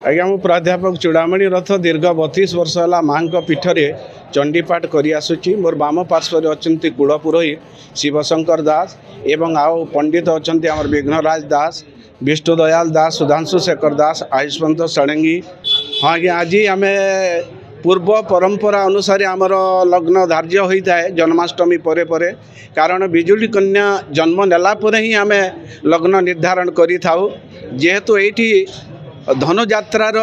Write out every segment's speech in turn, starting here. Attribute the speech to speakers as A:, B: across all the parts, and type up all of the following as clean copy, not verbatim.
A: आज्ञा मु प्राध्यापक चूड़ामणि रथ दीर्घ 32 वर्ष है माँ पीठरे चंडीपाठ कर आसुची। मोर बाम पार्श्व अच्छा कुलपुरोहित शिवशंकर दास एवं आउ पंडित अच्छा आम विघ्नराज दास, विष्णु दयाल दास, सुधांशु शेखर दास, आयुष्मंत षडंगी। हाँ आज्ञा आज आम पूर्व परंपरा अनुसार आमर लग्न धार्य होता है जन्माष्टमी परे परे, कारण बिजुली कन्या जन्म नेला परे ही आम लग्न निर्धारण करि थाउ। जेहेतु एठी धनुजात्रार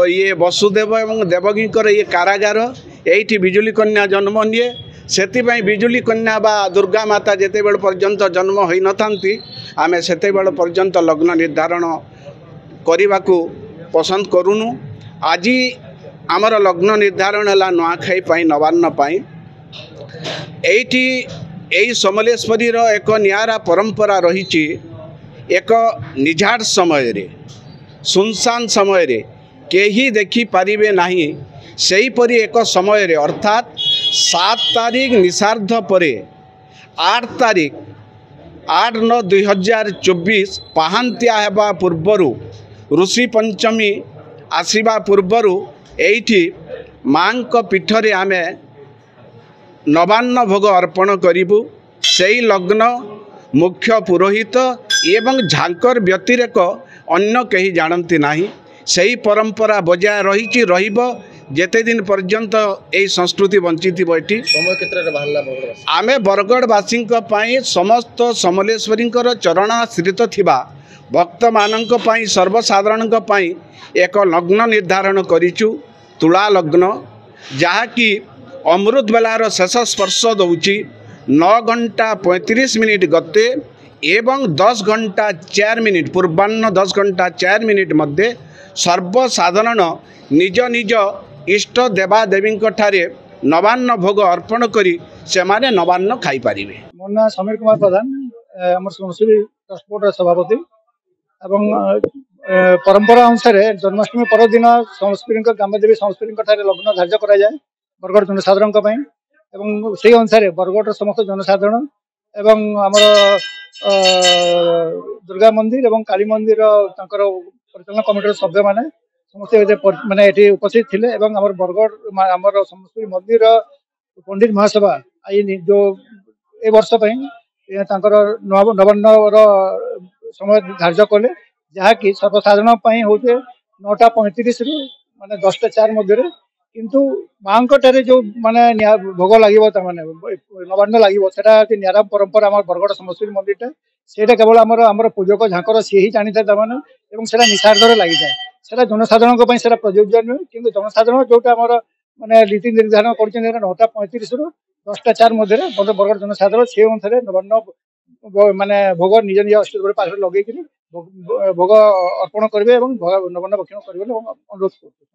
A: ये वसुदेव एवं देवकीकर ये कारागार एठी बिजुली कन्या जन्म निए, सेतिबाई बिजुली कन्या बा दुर्गा माता जेते बेल पर्यंत जन्म होई नथांती आमे सेते बेल पर्यंत लग्न निर्धारण करने पसंद करूनु। आज आमर लग्न निर्धारण है नुआखाई पाई नवान्न पाई। एठी एई समलेश्वरी एक नियारा परंपरा रही। एक निझाड़ समय रे सुनसान समय रे केही देखि पारिबे नाही, सेही परी एक समय रे अर्थात 7 तारीख निषार्ध परे 8 तारीख 8/9/2024 पहांतिया हेबा पूर्वरु ऋषि पंचमी आसीबा पूर्वरु एठी माँ पीठरे आमे नवान्न भोग अर्पण करिबु। सेही लग्न मुख्य पुरोहित एवं झांकर व्यतिरेक अन्य कहीं जानती नहीं। सही परंपरा बजाय रही रहिबो जेते दिन पर्यंत ए संस्कृति वंचित एटी।
B: समय केतरे
A: आमे बरगढ़वासी समस्त समलेश्वरी चरणाश्रित थिबा भक्त मानक पई सर्वसाधारण पई एक लग्न निर्धारण करिचु, तुला लग्न, जहाँकि अमृत बेलार शेष स्पर्श दौची 9 घंटा 35 मिनिट गते एवं 10 घंटा 4 मिनिट पूर्वाह्न 10 घंटा 4 मिनिट मध्य सर्वसाधारण निज निज इष्ट देवादेवी ठारे नवान्न भोग अर्पण करी से माने नवान्न खाई पारिबे।
C: मोर ना समीर कुमार प्रधान, आम संस्कृति ट्रस्ट बोर्ड सभापति एवं परंपरा अनुसार जन्माष्टमी पर्व दिन संस्कृति ग्रामदेवी संस्कृति ठारे लग्न धार्य करा जाए बरगढ़ जनसाधारण एवं से अनुसार बरगढ़ समस्त जनसाधारण एवं आमर दुर्गा मंदिर एवं काली मंदिर परिचालन कमिटर सभ्य माने समस्त माने एठी उपस्थित थिले एवं आमर बरगढ़ आमर समस्त मंदिर पंडित महासभा आई जो ए वर्ष नवान्न समय धार्य कले, जहाँकि सर्वसाधारण होते 9:35 रु माने 10:04 मध्य किंतु माँ जो माने भोग लगे नवान्न लगे से निराम परंपरा आम बरगढ़ समस्ती मंदिर से केवल आमर पूजक झांकर सी ही जानी था से निषार्धर लगी जाए से जनसाधारण से प्रयोज्य नुहे। कि जनसाधारण जोटा आम माने नीति निर्धारण कर 9:35 रु 10:04 मध्य बरगढ़ जनसाधारण से अनुसार नवान्न माने भोग निज निज अष्ट पास लगे भोग अर्पण करेंगे और नवान्न भक्षण करेंगे अनुरोध कर।